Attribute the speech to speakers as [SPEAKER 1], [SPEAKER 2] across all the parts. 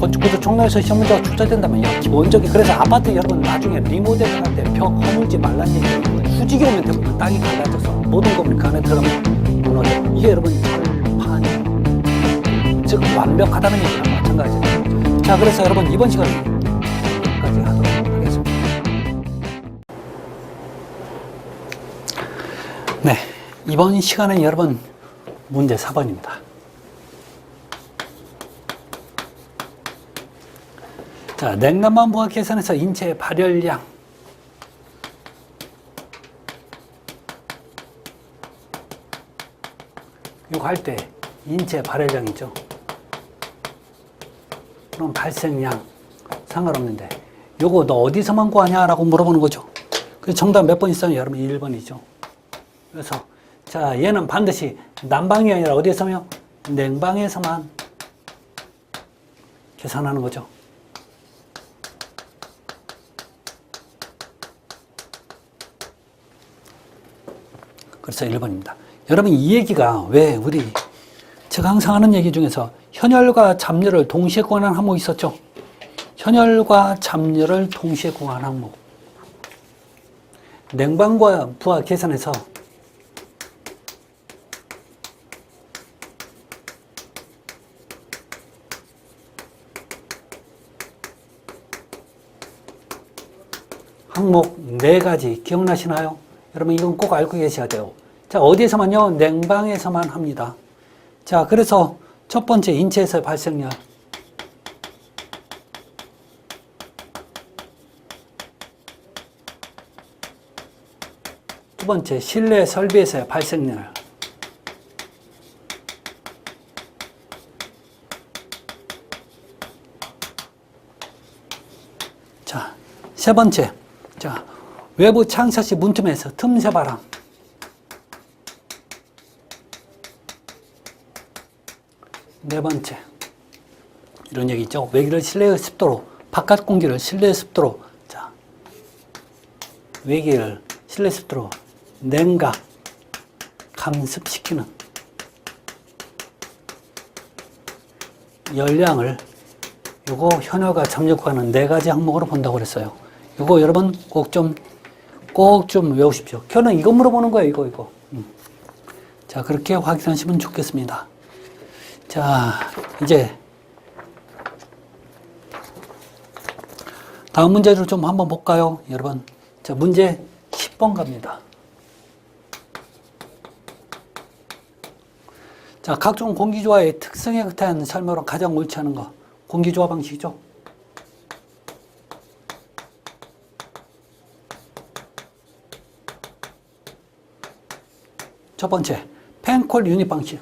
[SPEAKER 1] 건축구조 총론에서 시험 문제가 출제된다면요. 기본적인 그래서 아파트 여러분 나중에 리모델링 할 때 벽 허물지 말라는 얘기예요. 수직이 오면 대부분 땅이 갈라져서 모든 건물이 그 안에 들어가면 무너져. 이게 여러분 철판이에요. 즉 완벽하다는 얘기랑 마찬가지예요. 자, 그래서 여러분 이번 시간은 여기까지 하도록 하겠습니다. 네, 이번 시간은 여러분 문제 4번입니다. 자, 냉난방 부하 계산에서 인체 발열량 이거 할 때 인체 발열량이죠. 그럼 발생량 상관없는데 요거 너 어디서만 구하냐 라고 물어보는 거죠. 그래서 정답 몇 번 있어요? 여러분 1번이죠. 그래서 자, 얘는 반드시 난방이 아니라 어디에서요? 냉방에서만 계산하는 거죠. 그래서 1번입니다. 여러분 이 얘기가 왜 제가 항상 하는 얘기 중에서 현열과 잡열을 동시에 구하는 항목이 있었죠. 현열과 잡열을 동시에 구하는 항목. 냉방과 부하 계산에서 항목 4가지 기억나시나요? 여러분 이건 꼭 알고 계셔야 돼요. 자, 어디에서만요? 냉방에서만 합니다. 자, 그래서 첫 번째 인체에서의 발생량. 두 번째 실내 설비에서의 발생량. 자, 세 번째. 자, 외부 창샷시 문틈에서 틈새 바람. 네 번째. 이런 얘기 있죠. 외기를 실내의 습도로, 바깥 공기를 실내의 습도로, 자, 외기를 실내 습도로 냉각, 감습시키는 열량을 요거 현열과 잡열과는 4가지 항목으로 본다고 그랬어요. 요거 여러분 꼭 좀 외우십시오. 현은 이거 물어보는 거예요. 이거. 자, 그렇게 확인하시면 좋겠습니다. 자, 이제 다음 문제를 좀 한번 볼까요, 여러분? 자, 문제 10번 갑니다. 자, 각종 공기조화의 특성에 의한 설명으로 가장 옳지 않은 거. 공기조화 방식이죠. 첫 번째, 펜콜 유닛 방식.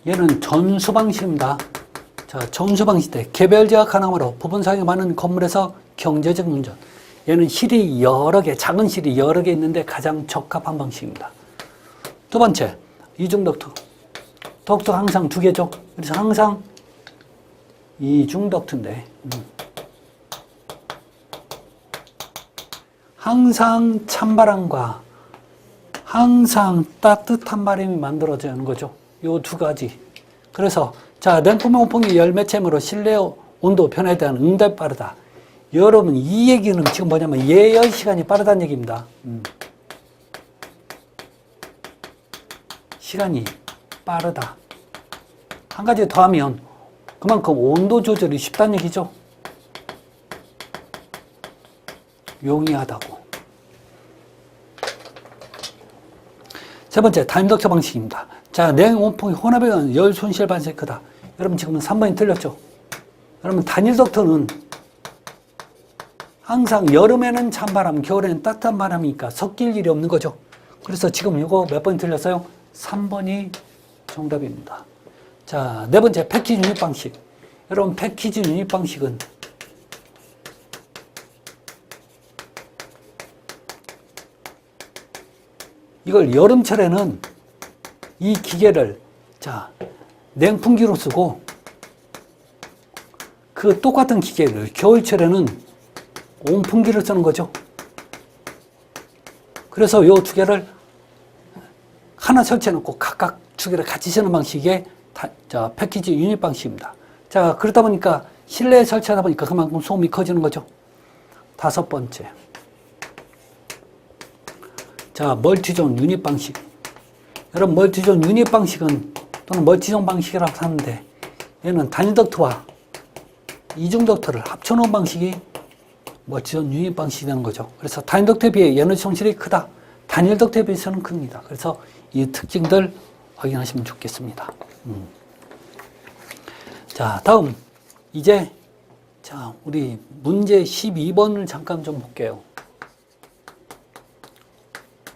[SPEAKER 1] 얘는 전수 방식입니다. 자, 전수 방식 때 개별 제약 하나로 부분 사용이 많은 건물에서 경제적 문전. 얘는 실이 여러 개, 작은 실이 여러 개 있는데 가장 적합한 방식입니다. 두 번째, 이중 덕트. 덕트 항상 2개죠. 그래서 항상 이중 덕트인데, 항상 찬바람과 항상 따뜻한 바람이 만들어지는 거죠. 요 2가지. 그래서 자, 냉풍 온풍기 열 매체므로 실내 온도 변화에 대한 응답이 빠르다. 여러분 이 얘기는 지금 뭐냐면 예열 시간이 빠르다는 얘기입니다. 시간이 빠르다. 한 가지 더 하면 그만큼 온도 조절이 쉽다는 얘기죠. 용이하다고. 세 번째, 타임덕터 방식입니다. 자, 냉온풍이 혼합에 의한 열 손실 발생이 크다. 여러분 지금은 3번이 틀렸죠? 여러분 단일 덕터는 항상 여름에는 찬바람, 겨울에는 따뜻한 바람이니까 섞일 일이 없는 거죠. 그래서 지금 이거 몇 번이 틀렸어요? 3번이 정답입니다. 자, 네 번째, 패키지 유닛 방식. 여러분 패키지 유닛 방식은 이걸 여름철에는 이 기계를 자, 냉풍기로 쓰고 그 똑같은 기계를 겨울철에는 온풍기를 쓰는 거죠. 그래서 요 2개를 하나 설치해놓고 각각 두 개를 같이 쓰는 방식의 패키지 유닛 방식입니다. 자, 그러다 보니까 실내에 설치하다 보니까 그만큼 소음이 커지는 거죠. 다섯 번째. 자, 멀티존 유닛 방식. 여러분, 멀티존 유닛 방식은 또는 멀티존 방식이라고 하는데 얘는 단일 덕트와 이중 덕트를 합쳐놓은 방식이 멀티존 유닛 방식이 되는 거죠. 그래서 단일 덕트에 비해 에너지 손실이 크다. 단일 덕트에 비해서는 큽니다. 그래서 이 특징들 확인하시면 좋겠습니다. 자, 다음 이제 자, 우리 문제 12번을 잠깐 좀 볼게요.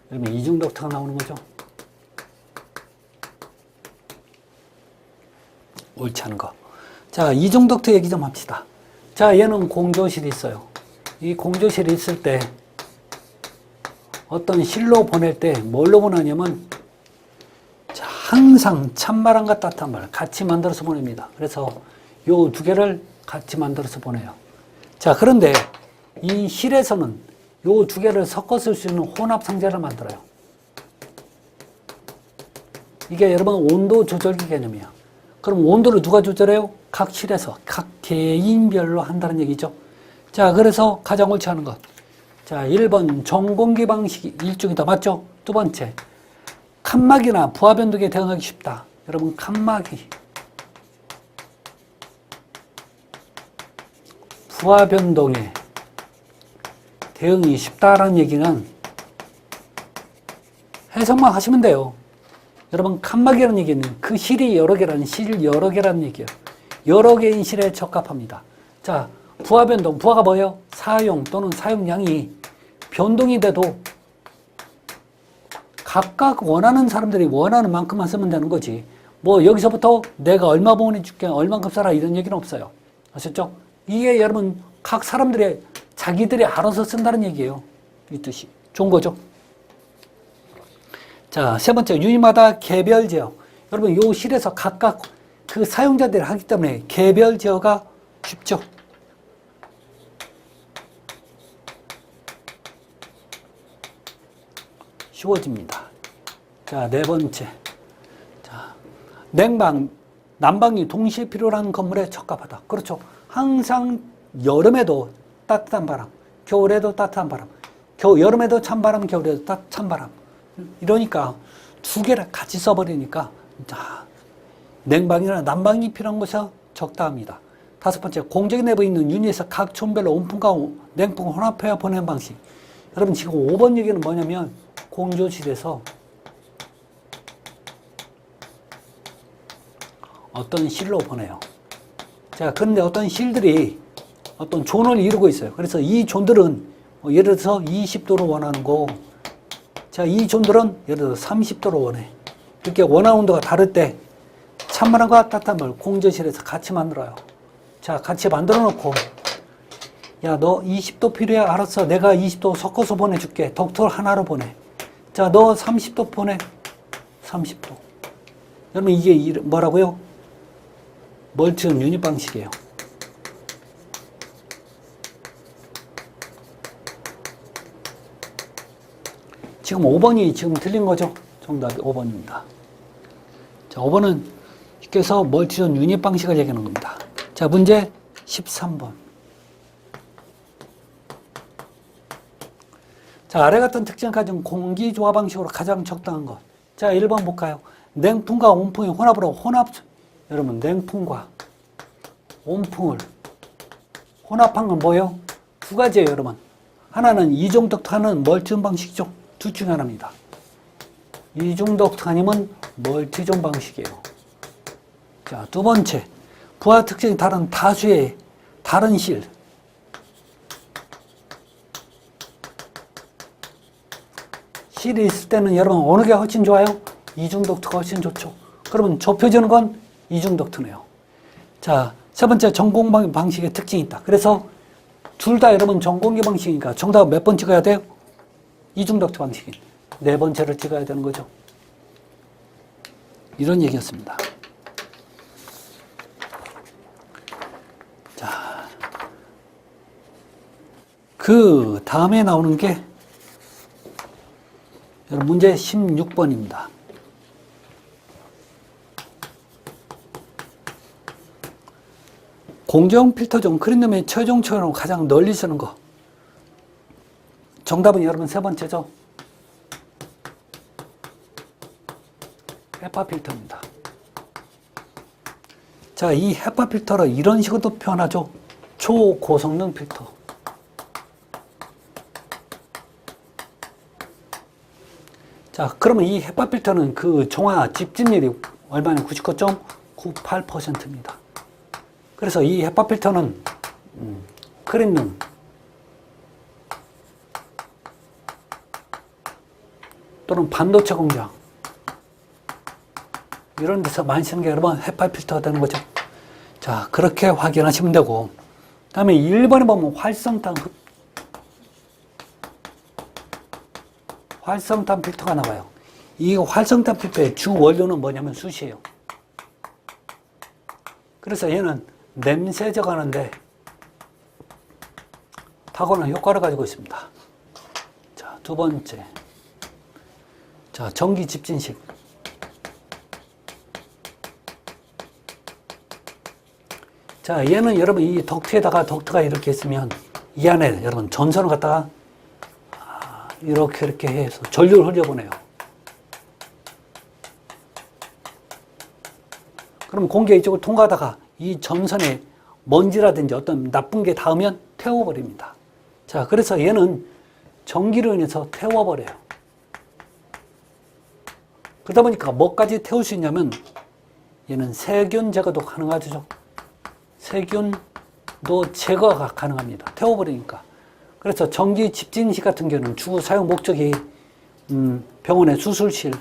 [SPEAKER 1] 그러면 이중 덕트가 나오는 거죠. 옳지 않은 거. 자, 이중 덕트 얘기 좀 합시다. 자, 얘는 공조실이 있어요. 이 공조실이 있을 때 어떤 실로 보낼 때 뭘로 보내냐면 자, 항상 찬바람과 따뜻한 바람 같이 만들어서 보냅니다. 그래서 요 두 개를 같이 만들어서 보내요. 자, 그런데 이 실에서는 요 두 개를 섞어 쓸 수 있는 혼합 상자를 만들어요. 이게 여러분 온도 조절기 개념이야. 그럼 온도를 누가 조절해요? 각 실에서 각 개인별로 한다는 얘기죠. 자, 그래서 가장 옳지 않은 것. 자, 1번 전공기 방식이 일종이다. 맞죠? 두 번째, 칸막이나 부하 변동에 대응하기 쉽다. 여러분, 칸막이, 부하 변동에 대응이 쉽다라는 얘기는 해석만 하시면 돼요. 여러분, 칸막이라는 얘기는 그 실이 여러 개라는 실 여러 개라는 얘기예요. 여러 개인 실에 적합합니다. 자, 부하 변동, 부하가 뭐예요? 사용 또는 사용량이 변동이 돼도 각각 원하는 사람들이 원하는 만큼만 쓰면 되는 거지. 뭐 여기서부터 내가 얼마 보내줄게, 얼만큼 써라 이런 얘기는 없어요. 아셨죠? 이게 여러분 각 사람들의 자기들이 알아서 쓴다는 얘기예요. 이 뜻이. 좋은 거죠? 자, 세 번째, 유닛마다 개별 제어. 여러분, 요 실에서 각각 그 사용자들이 하기 때문에 개별 제어가 쉽죠? 쉬워집니다. 자, 네 번째. 자, 냉방, 난방이 동시에 필요한 건물에 적합하다. 그렇죠. 항상 여름에도 따뜻한 바람, 겨울에도 따뜻한 바람, 여름에도 찬바람, 겨울에도 찬바람. 이러니까 두 개를 같이 써버리니까 자, 냉방이나 난방이 필요한 곳에 적당합니다. 다섯 번째, 공정 내부에 있는 유닛에서 각 촌별로 온풍과 냉풍을 혼합하여 보내는 방식. 여러분, 지금 5번 얘기는 뭐냐면 공조실에서 어떤 실로 보내요. 자, 그런데 어떤 실들이 어떤 존을 이루고 있어요. 그래서 이 존들은 예를 들어서 20도로 원하는 거, 자, 이 존들은 예를 들어서 30도로 원해. 이렇게 원하는 온도가 다를 때 찬바람과 따뜻한 물 공조실에서 같이 만들어요. 자, 같이 만들어 놓고 야, 너 20도 필요해? 알았어. 내가 20도 섞어서 보내줄게. 덕트를 하나로 보내. 자, 너 30도 보내. 30도. 여러분, 이게 뭐라고요? 멀티존 유닛 방식이에요. 지금 5번이 지금 틀린 거죠? 정답이 5번입니다. 자, 5번은 쉽게서 멀티존 유닛 방식을 얘기하는 겁니다. 자, 문제 13번. 자, 아래 같은 특징을 가진 공기 조화 방식으로 가장 적당한 것. 자, 1번 볼까요? 냉풍과 온풍의 혼합으로 여러분, 냉풍과 온풍을 혼합한 건 뭐예요? 두 가지예요, 여러분. 하나는 이중 덕트, 하나는 멀티존 방식이죠. 둘 중에 하나입니다. 이중 덕트 아니면 멀티존 방식이에요. 자, 두 번째, 부하 특징이 다른 다수의 다른 실. 실이 있을 때는 여러분 어느 게 훨씬 좋아요? 이중 덕트가 훨씬 좋죠. 그러면 좁혀지는 건 이중 덕트네요. 자, 세 번째, 전공 방식의 특징이 있다. 그래서 둘 다 여러분 전공기 방식이니까 정답 몇 번 찍어야 돼요? 이중 덕트 방식이 네 번째를 찍어야 되는 거죠. 이런 얘기였습니다. 자, 그 다음에 나오는 게 여러분 문제 16번입니다. 공정 필터 중 크린룸의 최종적으로 가장 널리 쓰는 거. 정답은 여러분 세 번째죠. 헤파 필터입니다. 자, 이 헤파 필터를 이런 식으로도 표현하죠. 초고성능 필터. 자, 그러면 이 헤파 필터는 그 종화 집진율이 얼마나 99.98%입니다. 그래서 이 헤파 필터는 크린룸 또는 반도체 공장 이런 데서 많이 쓰는 게 여러분 헤파 필터가 되는 거죠. 자, 그렇게 확인하시면 되고, 다음에 1번에 보면 활성탄 필터가 나와요. 이 활성탄 필터의 주 원료는 뭐냐면 숯이에요. 그래서 얘는 냄새 제거하는데 탁월한 효과를 가지고 있습니다. 자, 두 번째. 자, 전기 집진식. 자, 얘는 여러분 이 덕트가 이렇게 있으면 이 안에 여러분 전선을 갖다가 이렇게 해서 전류를 흘려보내요. 그럼 공기가 이쪽을 통과하다가 이 전선에 먼지라든지 어떤 나쁜 게 닿으면 태워버립니다. 자, 그래서 얘는 전기로 인해서 태워버려요. 그러다 보니까 뭐까지 태울 수 있냐면 얘는 세균 제거도 가능하죠. 세균도 제거가 가능합니다. 태워버리니까. 그래서 전기 집진식 같은 경우는 주 사용 목적이 병원의 수술실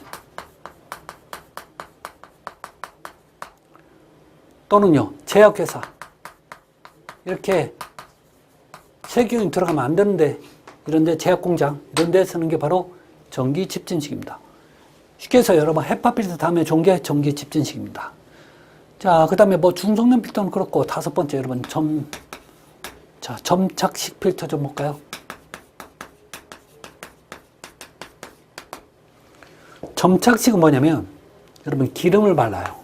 [SPEAKER 1] 또는요 제약회사 이렇게 세균이 들어가면 안 되는데 이런데 제약공장 이런 데 쓰는 게 바로 전기 집진식입니다. 쉽게 해서 여러분 헤파 필터 다음에 좋은 게 전기 집진식입니다. 자, 그 다음에 뭐 중성능 필터는 그렇고 다섯 번째 여러분 점착식 필터 좀 볼까요? 점착식은 뭐냐면 여러분 기름을 발라요.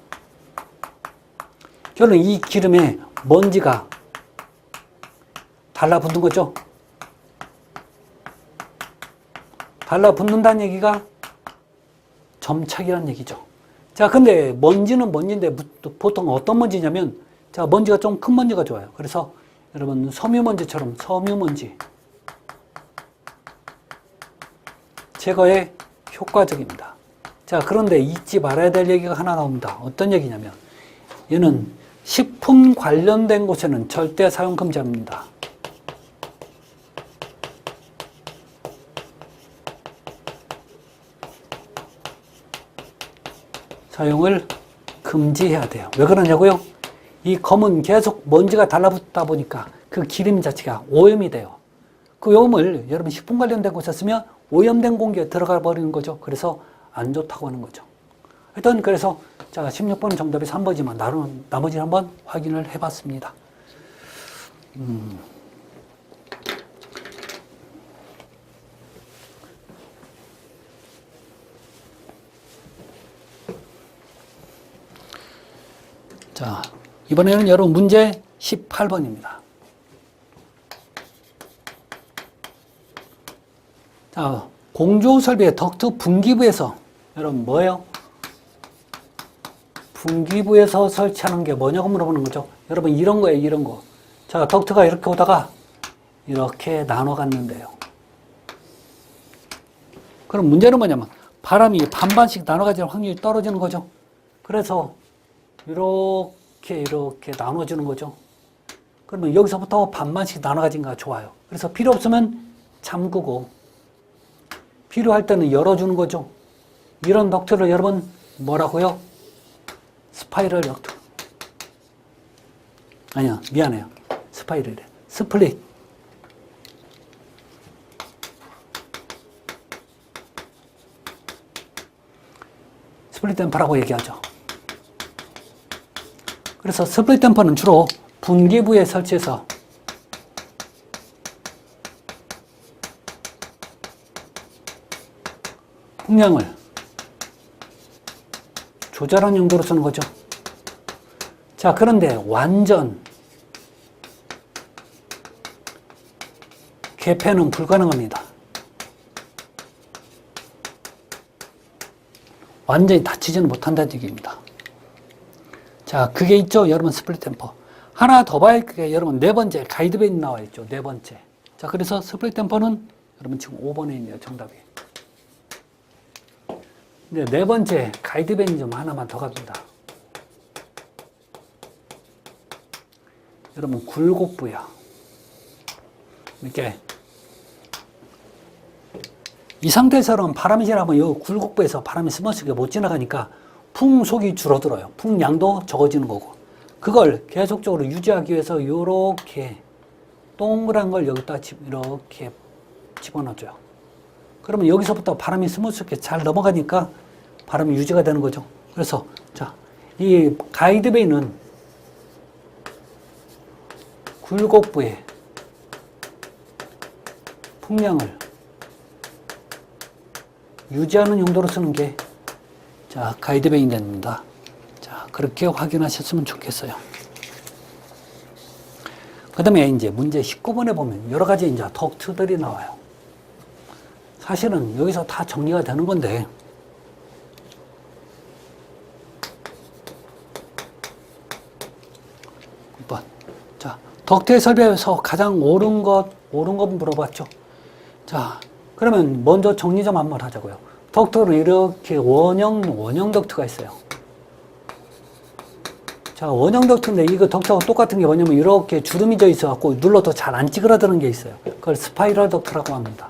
[SPEAKER 1] 저는 이 기름에 먼지가 달라붙는 거죠. 달라붙는다는 얘기가 점착이라는 얘기죠. 자, 근데 먼지는 먼지인데 보통 어떤 먼지냐면, 자, 먼지가 좀 큰 먼지가 좋아요. 그래서 여러분 섬유먼지처럼 섬유먼지 제거에 효과적입니다. 자, 그런데 잊지 말아야 될 얘기가 하나 나옵니다. 어떤 얘기냐면 얘는 식품 관련된 곳에는 절대 사용 금지합니다. 사용을 금지해야 돼요. 왜 그러냐고요? 이 검은 계속 먼지가 달라붙다 보니까 그 기름 자체가 오염이 돼요. 그 오염을 여러분 식품 관련된 곳에 쓰면 오염된 공기에 들어가 버리는 거죠. 그래서 안 좋다고 하는 거죠. 하여튼 그래서 자 16번 정답이 3번이지만 나머지는 한번 확인을 해봤습니다. 자, 이번에는 여러분 문제 18번입니다. 자, 공조 설비의 덕트 분기부에서 여러분 뭐예요? 분기부에서 설치하는 게 뭐냐고 물어보는 거죠. 여러분 이런 거예요, 이런 거. 자, 덕트가 이렇게 오다가 이렇게 나눠 갔는데요. 그럼 문제는 뭐냐면 바람이 반반씩 나눠 가질 확률이 떨어지는 거죠. 그래서 이렇게 나눠주는 거죠. 그러면 여기서부터 반반씩 나눠 가진가 좋아요. 그래서 필요 없으면 잠그고 필요할 때는 열어주는 거죠. 이런 덕트를 여러분 뭐라고요? 스파이럴 덕트. 아니야, 미안해요. 스파이럴이래. 스플릿. 스플릿 댐퍼라고 얘기하죠. 그래서 스플릿 댐퍼는 주로 분기부에 설치해서 풍량을 조절하는 용도로 쓰는 거죠. 자, 그런데 완전 개폐는 불가능합니다. 완전히 닫히지는 못한다는 얘기입니다. 자, 그게 있죠. 여러분 스플릿 댐퍼. 하나 더 봐야 할 게 여러분 네 번째 가이드밴이 나와 있죠. 네 번째. 자, 그래서 스플릿 댐퍼는 여러분 지금 5번에 있네요. 정답이. 근데 네 번째 가이드밴이 좀 하나만 더 갑니다. 여러분 굴곡부야. 이렇게 이 상태에서는 바람이 지나면 이 굴곡부에서 바람이 스머스게 못 지나가니까 풍속이 줄어들어요. 풍량도 적어지는 거고. 그걸 계속적으로 유지하기 위해서 이렇게 동그란 걸 여기다 이렇게 집어넣어줘요. 그러면 여기서부터 바람이 스무스하게 잘 넘어가니까 바람이 유지가 되는 거죠. 그래서 자, 이 가이드베이는 굴곡부에 풍량을 유지하는 용도로 쓰는 게 자, 가이드베이 됩니다. 자, 그렇게 확인하셨으면 좋겠어요. 그 다음에 이제 문제 19번에 보면 여러 가지 이제 덕트들이 나와요. 사실은 여기서 다 정리가 되는 건데, 6번. 자, 덕트의 설비에서 가장 옳은 것 물어봤죠. 자, 그러면 먼저 정리 좀 한번 하자고요. 덕트는 이렇게 원형 덕트가 있어요. 자, 원형 덕트인데 이거 덕트하고 똑같은 게 뭐냐면 이렇게 주름이 져 있어갖고 눌러도 잘 안 찌그러드는 게 있어요. 그걸 스파이럴 덕트라고 합니다.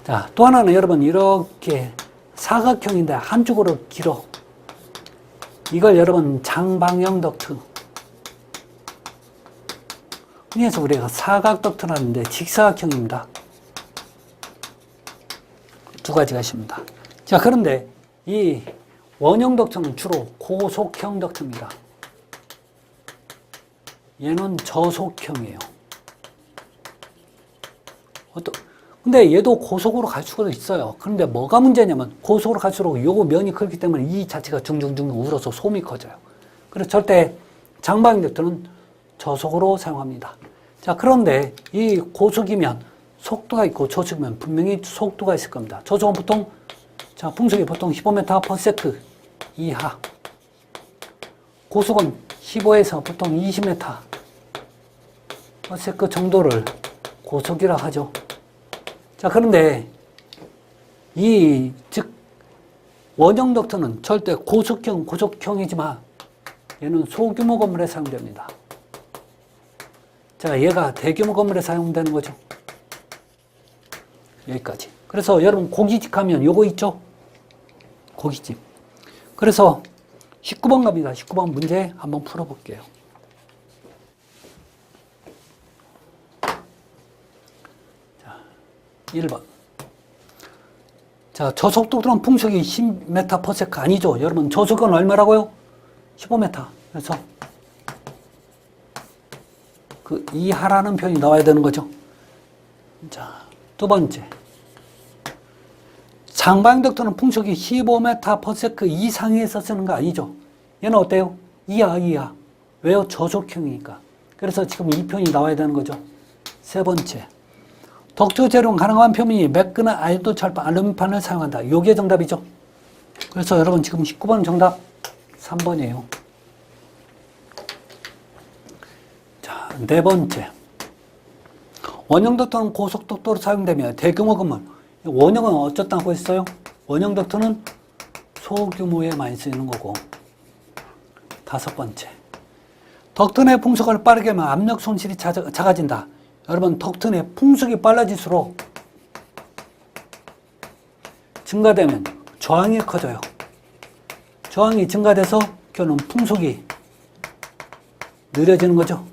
[SPEAKER 1] 자, 또 하나는 여러분 이렇게 사각형인데 한쪽으로 길어. 이걸 여러분 장방형 덕트. 그래서 우리가 사각 덕트를 하는데 직사각형입니다. 두 가지가 있습니다. 자, 그런데 이 원형 덕트는 주로 고속형 덕트입니다. 얘는 저속형이에요. 근데 얘도 고속으로 갈 수가 있어요. 그런데 뭐가 문제냐면 고속으로 갈수록 요거 면이 크기 때문에 이 자체가 중중중 울어서 솜이 커져요. 그래서 절대 장방형 덕트는 저속으로 사용합니다. 자, 그런데 이 고속이면 속도가 있고 저속이면 분명히 속도가 있을 겁니다. 저속은 보통, 자, 풍속이 보통 15m/s 이하. 고속은 15에서 보통 20m/s 정도를 고속이라 하죠. 자, 그런데 즉 원형 덕트는 절대 고속형이지만 얘는 소규모 건물에 사용됩니다. 자, 얘가 대규모 건물에 사용되는 거죠. 여기까지. 그래서 여러분 고깃집 가면 요거 있죠? 고깃집. 그래서 19번 갑니다. 19번 문제 한번 풀어볼게요. 자, 1번. 자, 저속도로는 풍속이 10m/s 아니죠? 여러분 저속은 얼마라고요? 15m. 그래서 그 이하라는 표현이 나와야 되는 거죠. 자, 두 번째. 장방형 덕트는 풍속이 15m/s 이상에서 쓰는 거 아니죠? 얘는 어때요? 이하. 왜요? 저속형이니까. 그래서 지금 이 표현이 나와야 되는 거죠. 세 번째. 덕트 재활용 가능한 표면이 매끈한 아이도 철판, 알루미늄판을 사용한다. 요게 정답이죠. 그래서 여러분 지금 19번 정답 3번이에요. 자, 네 번째. 원형 덕트는 고속도로로 사용되며 대규모 건물. 원형은 어쩌다고 했어요? 원형 덕트는 소규모에 많이 쓰이는 거고. 다섯 번째. 덕트 내 풍속을 빠르게 하면 압력 손실이 작아진다. 여러분 덕트 내 풍속이 빨라질수록 증가되면 저항이 커져요. 저항이 증가돼서 결국은 풍속이 느려지는 거죠.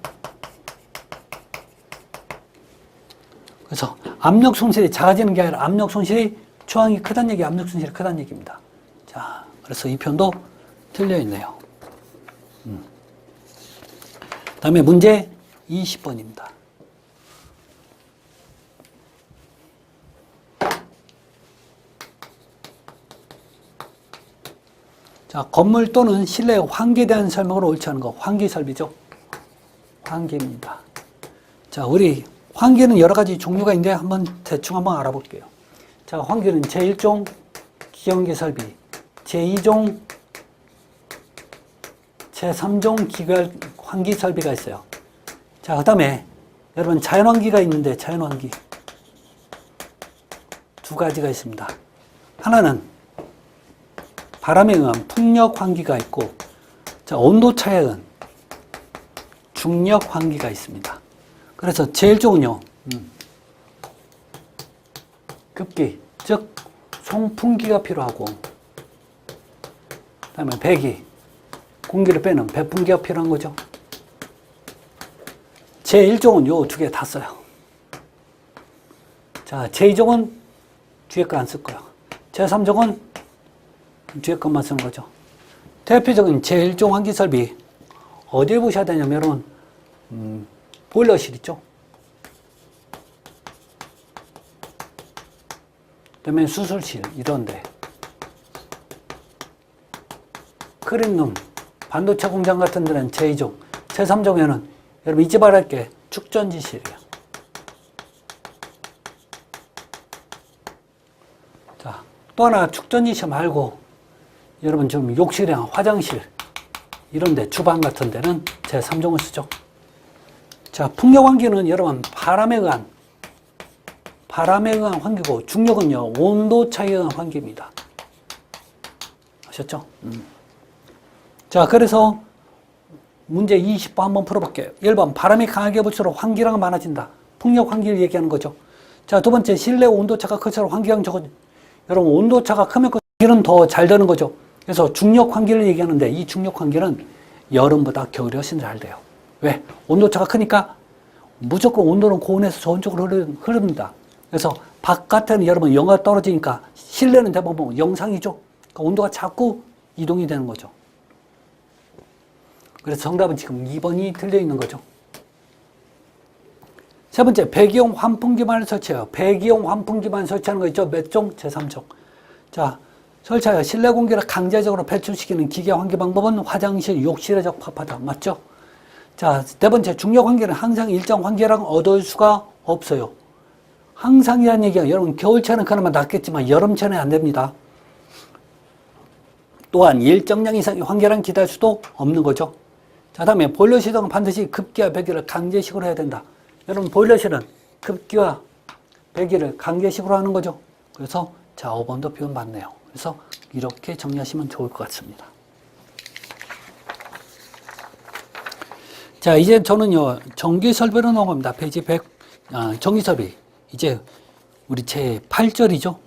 [SPEAKER 1] 그래서 압력 손실이 작아지는 게 아니라 압력 손실이 저항이 크다는 얘기, 압력 손실이 크다는 얘기입니다. 자, 그래서 이 편도 틀려 있네요. 다음에 문제 20번입니다. 자, 건물 또는 실내 환기에 대한 설명으로 옳지 않은 거. 환기 설비죠. 환기입니다. 자, 우리 환기는 여러 가지 종류가 있는데 대충 한번 알아볼게요. 자, 환기는 제1종 기형기 설비, 제2종, 제3종 기계 환기 설비가 있어요. 자, 그 다음에 여러분 자연환기가 있는데 자연환기 두 가지가 있습니다. 하나는 바람에 의한 풍력 환기가 있고, 자, 온도차에 의한 중력 환기가 있습니다. 그래서 제일 좋은요, 급기, 즉 송풍기가 필요하고, 그 다음에 배기, 공기를 빼는 배풍기가 필요한 거죠. 제1종은 요 두 개 다 써요. 자, 제2종은 뒤에 거 안 쓸 거예요. 제3종은 뒤에 것만 쓰는 거죠. 대표적인 제1종 환기 설비 어디에 보셔야 되냐면 보일러실 있죠. 그다음에 수술실 이런데, 크림룸, 반도체 공장 같은 데는 제2종, 제3종에는 여러분 잊지 말아야 할 게 축전지실이에요. 자, 또 하나 축전지실 말고 여러분 좀 욕실이나 화장실 이런데, 주방 같은 데는 제3종을 쓰죠. 자, 풍력환기는 여러분 바람에 의한 환기고, 중력은요 온도차에 의한 환기입니다. 아셨죠? 자, 그래서 문제 20번 한번 풀어볼게요. 1번 바람이 강하게 불수록 환기량은 많아진다. 풍력 환기를 얘기하는 거죠. 자, 두 번째 실내 온도차가 클수록 환기량이 적어져. 여러분 온도차가 크면 환기는 더 잘 되는 거죠. 그래서 중력 환기를 얘기하는데, 이 중력 환기는 여름보다 겨울이 훨씬 잘 돼요. 왜? 온도차가 크니까 무조건 온도는 고온에서 저온 쪽으로 흐릅니다. 그래서 바깥에는 여러분 영하가 떨어지니까 실내는 대부분 영상이죠. 그러니까 온도가 자꾸 이동이 되는 거죠. 그래서 정답은 지금 2번이 틀려 있는 거죠. 세 번째, 배기용 환풍기만을 설치해요. 배기용 환풍기만 설치하는 거 있죠. 몇 종? 제3종. 자, 설치하여 실내 공기를 강제적으로 배출시키는 기계 환기 방법은 화장실, 욕실에 적합하다. 맞죠? 자, 네 번째, 중력 환기는 항상 일정 환기량을 얻을 수가 없어요. 항상이라는 얘기가 여러분 겨울철에는 그나마 낫겠지만 여름철에는 안 됩니다. 또한 일정량 이상의 환기량을 기대할 수도 없는 거죠. 자, 다음에 보일러 시동은 반드시 급기와 배기를 강제식으로 해야 된다. 여러분 보일러실은 급기와 배기를 강제식으로 하는 거죠. 그래서 자, 5번도 비운 맞네요. 그래서 이렇게 정리하시면 좋을 것 같습니다. 자, 이제 저는요 전기설비로 넘어갑니다. 페이지 100, 전기설비. 이제 우리 제 8절이죠.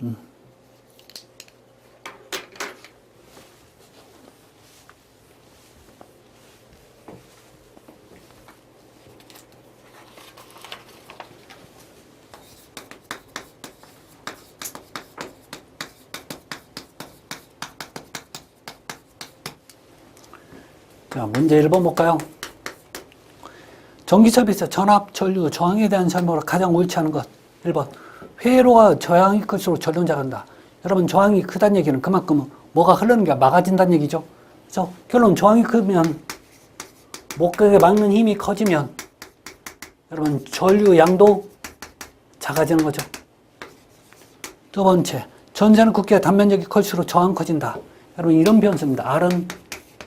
[SPEAKER 1] 자, 문제 1번 볼까요? 전기설비에서 전압, 전류, 저항에 대한 설명으로 가장 옳지 않은 것. 1번. 회로가 저항이 클수록 전류는 작아진다. 여러분, 저항이 크다는 얘기는 그만큼 뭐가 흐르는 게 막아진다는 얘기죠. 그래서 결론 저항이 크면 목격에 막는 힘이 커지면 여러분 전류 양도 작아지는 거죠. 두 번째, 전선의 굵기와 단면적이 클수록 저항 커진다. 여러분 이런 표현 씁니다. R은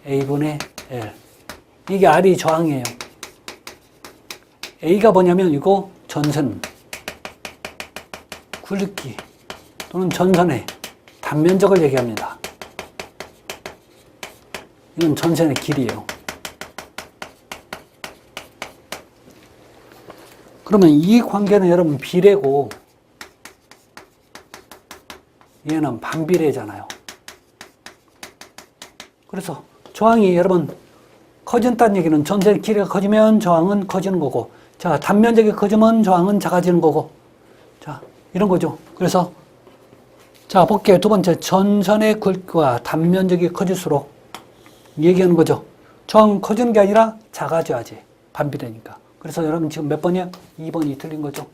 [SPEAKER 1] A분의 L. 이게 R이 저항이에요. A가 뭐냐면 이거 전선, 굵기 또는 전선의 단면적을 얘기합니다. 이건 전선의 길이에요. 그러면 이 관계는 여러분 비례고 얘는 반비례잖아요. 그래서 저항이 여러분 커진다는 얘기는 전선의 길이가 커지면 저항은 커지는 거고, 자, 단면적이 커지면 저항은 작아지는 거고, 자, 이런 거죠. 그래서 자, 볼게요. 두 번째, 전선의 굵기와 단면적이 커질수록 얘기하는 거죠. 저항은 커지는 게 아니라 작아져야지. 반비례니까. 그래서 여러분 지금 몇 번이야? 2번이 틀린 거죠.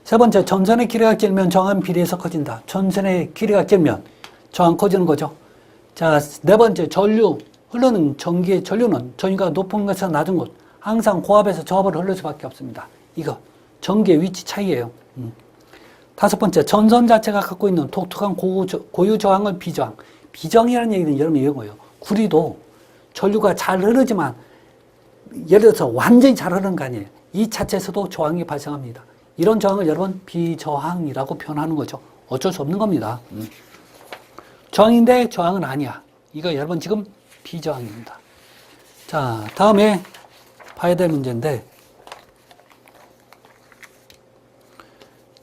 [SPEAKER 1] 세 번째, 전선의 길이가 길면 저항은 비례해서 커진다. 전선의 길이가 길면 저항 커지는 거죠. 자, 네 번째, 전류. 흐르는 전기의 전류는 전위가 높은 곳에서 낮은 곳, 항상 고압에서 저압을 흐를 수밖에 없습니다. 이거 전기의 위치 차이예요. 다섯 번째, 전선 자체가 갖고 있는 독특한 고유 저항을 비저항. 비저항이라는 얘기는 여러분 이런 거예요. 구리도 전류가 잘 흐르지만 예를 들어서 완전히 잘 흐르는 거 아니에요. 이 자체에서도 저항이 발생합니다. 이런 저항을 여러분 비저항이라고 표현하는 거죠. 어쩔 수 없는 겁니다. 저항인데 저항은 아니야. 이거 여러분 지금 비저항입니다. 자, 다음에 봐야 될 문제인데,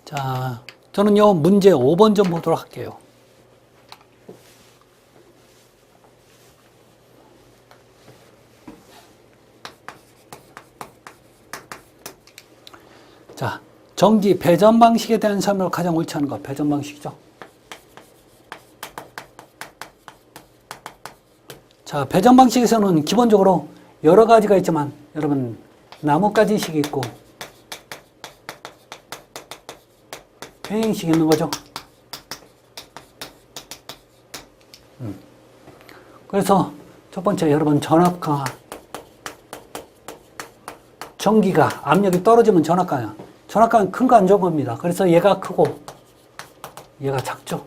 [SPEAKER 1] 자, 저는요, 문제 5번 좀 보도록 할게요. 자, 전기 배전 방식에 대한 설명을 가장 옳지 않은 거, 배전 방식이죠. 자, 배전 방식에서는 기본적으로 여러 가지가 있지만, 여러분, 나뭇가지식이 있고, 평행식이 있는 거죠. 그래서 첫 번째, 여러분, 전압 강화. 전기가, 압력이 떨어지면 전압 강화. 전압 강화는 큰 거 안 좋은 겁니다. 그래서 얘가 크고, 얘가 작죠.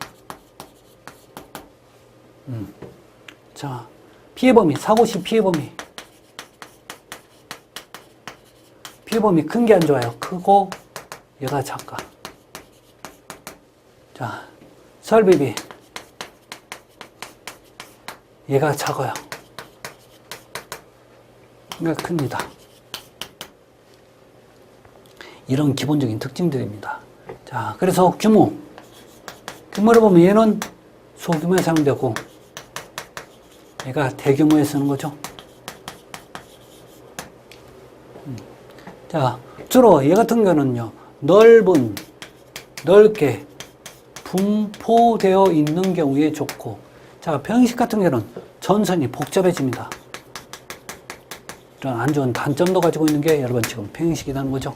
[SPEAKER 1] 자, 피해 범위, 사고 시 피해 범위. 피해 범위 큰 게 안 좋아요. 크고, 얘가 작가. 자, 설비비. 얘가 작아요. 얘가 큽니다. 이런 기본적인 특징들입니다. 자, 그래서 규모를 보면 얘는 소규모에 사용되고, 얘가 대규모에 쓰는 거죠. 자, 주로 얘 같은 경우는요, 넓게 분포되어 있는 경우에 좋고, 자, 평형식 같은 경우는 전선이 복잡해집니다. 이런 안 좋은 단점도 가지고 있는 게 여러분 지금 평형식이라는 거죠.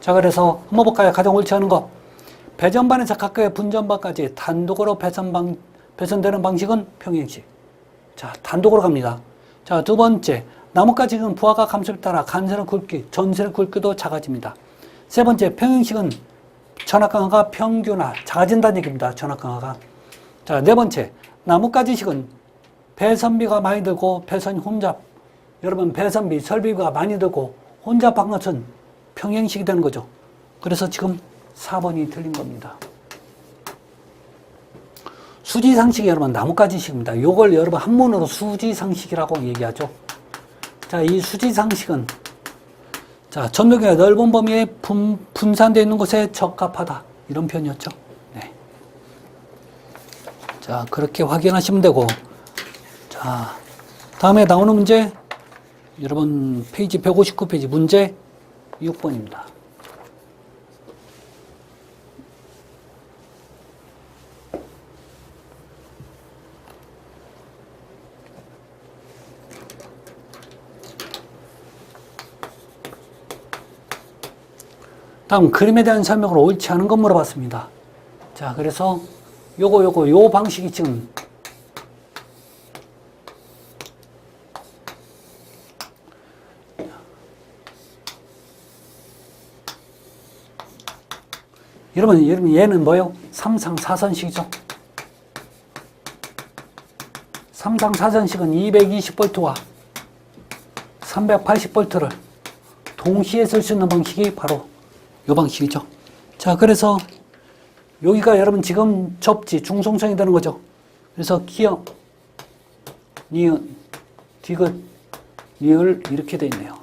[SPEAKER 1] 자, 그래서 한번 볼까요? 가장 옳지 않은 거. 배전반에서 각각의 분전반까지 단독으로 배선되는 방식은 평형식. 자, 단독으로 갑니다. 자, 두 번째, 나뭇가지는 부하가 감소에 따라 간선의 굵기, 전선의 굵기도 작아집니다. 세 번째, 평형식은 전압 강화가 평균화, 작아진다는 얘기입니다. 전압 강화가. 자, 네 번째, 나뭇가지식은 배선비가 많이 들고 배선이 혼잡. 여러분, 배선비, 설비가 많이 들고 혼잡한 것은 평형식이 되는 거죠. 그래서 지금 4번이 틀린 겁니다. 수지상식이 여러분 나뭇가지식입니다. 요걸 여러분 한문으로 수지상식이라고 얘기하죠. 자, 이 수지상식은 자, 전력이 넓은 범위에 분산되어 있는 곳에 적합하다. 이런 표현이었죠. 네. 자, 그렇게 확인하시면 되고, 자, 다음에 나오는 문제, 여러분 페이지 159페이지 문제 6번입니다. 다음 그림에 대한 설명을 옳지 않은 것 물어봤습니다. 자, 그래서 요 방식이 지금 여러분 얘는 뭐예요? 3상4선식이죠. 3상4선식은 220V와 380V를 동시에 쓸 수 있는 방식이 바로 이 방식이죠. 자, 그래서 여기가 여러분 지금 접지, 중성선이 되는 거죠. 그래서 기역, 니은, 디귿, 리을 이렇게 되어 있네요.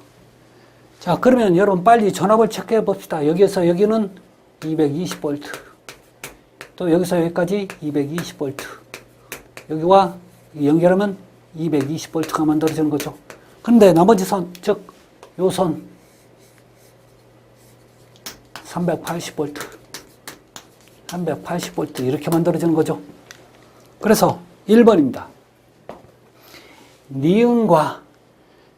[SPEAKER 1] 자, 그러면 여러분 빨리 전압을 체크해 봅시다. 여기에서 여기는 220V, 또 여기서 여기까지 220V, 여기와 연결하면 220V가 만들어지는 거죠. 그런데 나머지 선, 즉 요 선 380V, 380V 이렇게 만들어지는 거죠. 그래서 1번입니다. 니은과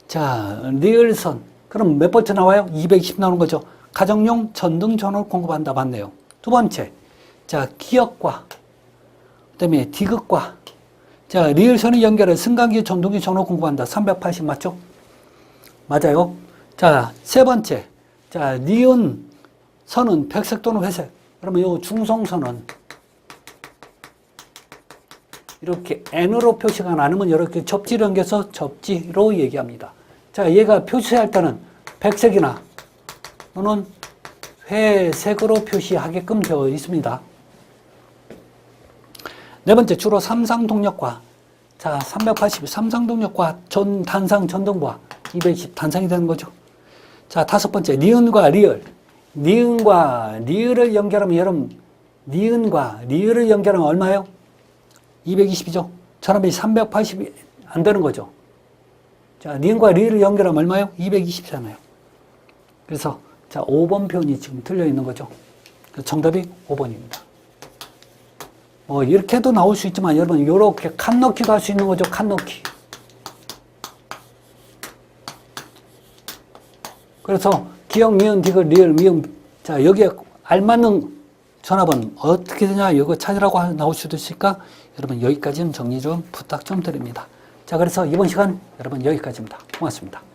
[SPEAKER 1] 자, 리을선. 그럼 몇 볼트 나와요? 220 나오는 거죠. 가정용 전등 전원을 공급한다. 맞네요. 두 번째. 자, 기역과 그다음에 디귿과 자, 리을선의 연결을 승강기, 전동기, 전후 공부한다. 380 맞죠? 맞아요. 자, 세 번째. 자, 니은 선은 백색 또는 회색. 그러면 요 중성선은 이렇게 N으로 표시가 나누면 이렇게 접지를 연결해서 접지로 얘기합니다. 자, 얘가 표시할 때는 백색이나 또는 회색으로 표시하게끔 되어 있습니다. 네 번째, 주로 삼상동력과 자, 380 삼상동력과 단상 전등부와 220 단상이 되는 거죠. 자, 다섯 번째, 니은과 리을. 니은과 리을을 연결하면 여러분, 니은과 리을을 연결하면 얼마예요? 220이죠. 저놈이 380이 안 되는 거죠. 자, 니은과 리을을 연결하면 얼마예요? 220이잖아요. 그래서 자, 5번 표현이 지금 틀려 있는 거죠. 정답이 5번입니다. 이렇게도 나올 수 있지만 여러분 이렇게 칸 넣기도 할 수 있는 거죠. 칸 넣기. 그래서 기역, 니은, 디귿, 리을, 미음. 자, 여기에 알맞는 전화번호 어떻게 되냐 이거 찾으라고 나올 수도 있으니까 여러분 여기까지는 정리 좀 부탁 좀 드립니다. 자, 그래서 이번 시간 여러분 여기까지입니다. 고맙습니다.